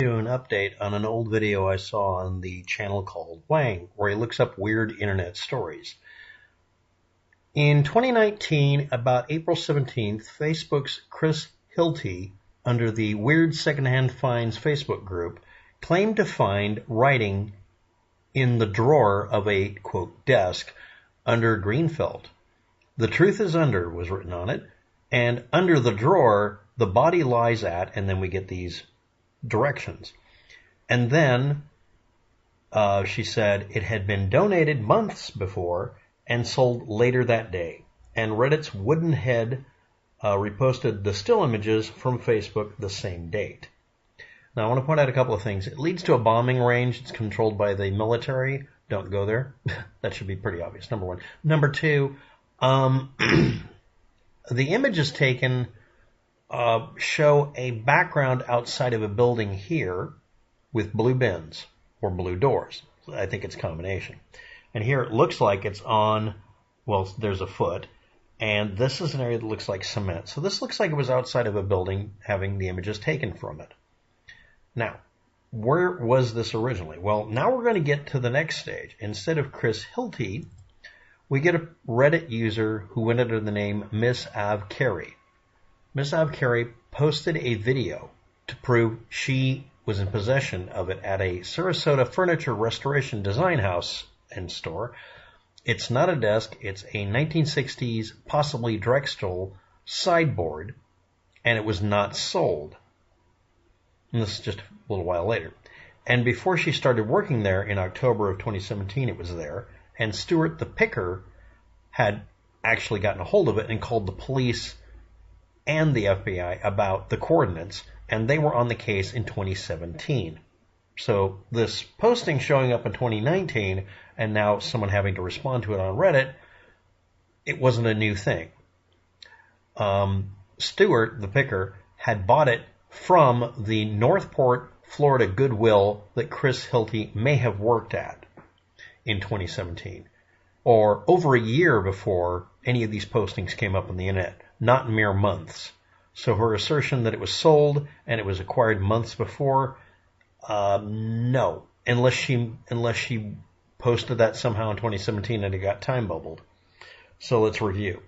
Do an update on an old video I saw on the channel called Wang, where he looks up weird internet stories. In 2019, about April 17th, Facebook's Kris Hilty, under the Weird Secondhand Finds Facebook group, claimed to find writing in the drawer of a, quote, desk under green felt. "The truth is under," was written on it, and under the drawer, the body lies at, and then we get these directions. And then she said it had been donated months before and sold later that day. And Reddit's Wooden Head reposted the still images from Facebook the same date. Now I want to point out a couple of things. It leads to a bombing range. It's controlled by the military. Don't go there. That should be pretty obvious, number one. Number two, the images taken show a background outside of a building here with blue bins or blue doors. I think it's a combination. And here it looks like it's on, well, there's a foot, and this is an area that looks like cement. So this looks like it was outside of a building having the images taken from it. Now, where was this originally? Well, now we're going to get to the next stage. Instead of Kris Hilty, we get a Reddit user who went under the name MissAveCarrie. MissAveCarrie posted a video to prove she was in possession of it at a Sarasota furniture restoration design house and store. It's not a desk, it's a 1960s, possibly Drexel sideboard, and it was not sold. And this is just a little while later. And before she started working there in October of 2017, it was there, and Stewart, the picker, had actually gotten a hold of it and called the police and the FBI about the coordinates, and they were on the case in 2017. So this posting showing up in 2019, and now someone having to respond to it on Reddit, it wasn't a new thing. Stewart, the picker, had bought it from the Northport, Florida Goodwill that Kris Hilty may have worked at in 2017, or over a year before any of these postings came up on the internet. Not mere months. So her assertion that it was sold and it was acquired months before, no, unless she posted that somehow in 2017 and it got time bubbled. So let's review.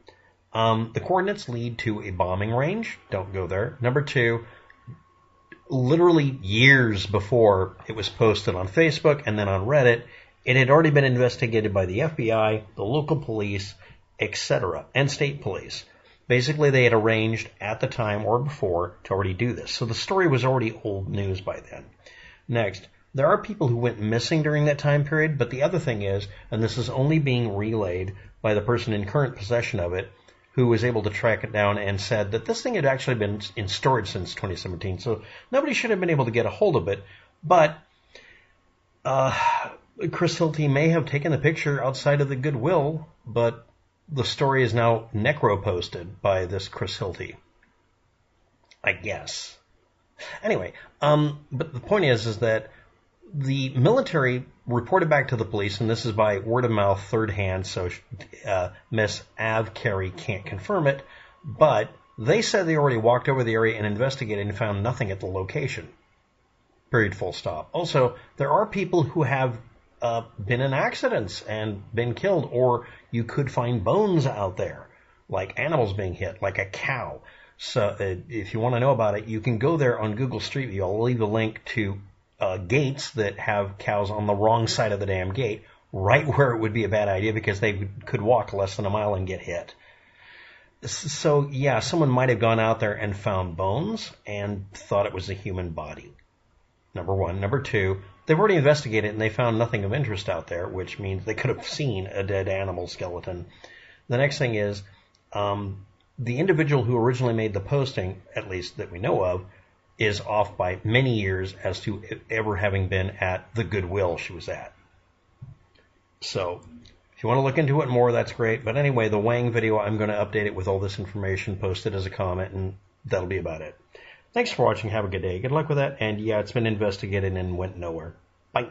The coordinates lead to a bombing range. Don't go there. Number two, literally years before it was posted on Facebook and then on Reddit, it had already been investigated by the FBI, the local police, etc., and state police. Basically, they had arranged at the time or before to already do this. So the story was already old news by then. Next, there are people who went missing during that time period, but the other thing is, and this is only being relayed by the person in current possession of it, who was able to track it down and said that this thing had actually been in storage since 2017. So nobody should have been able to get a hold of it. But Kris Hilty may have taken the picture outside of the Goodwill, but the story is now necro-posted by this Kris Hilty, I guess. Anyway, but the point is that the military reported back to the police, and this is by word of mouth, third hand, so MissAveCarrie can't confirm it, but they said they already walked over the area and investigated and found nothing at the location. Period, full stop. Also, there are people who have been in accidents and been killed, or you could find bones out there, like animals being hit, like a cow. So if you want to know about it, you can go there on Google Street View. I'll leave a link to gates that have cows on the wrong side of the damn gate, right where it would be a bad idea because they could walk less than a mile and get hit. So yeah, someone might have gone out there and found bones and thought it was a human body. Number one. Number two, they've already investigated and they found nothing of interest out there, which means they could have seen a dead animal skeleton. The next thing is, the individual who originally made the posting, at least that we know of, is off by many years as to ever having been at the Goodwill she was at. So if you want to look into it more, that's great. But anyway, the Wang video, I'm going to update it with all this information, post it as a comment, and that'll be about it. Thanks for watching. Have a good day. Good luck with that. And yeah, it's been investigated and went nowhere. Bye.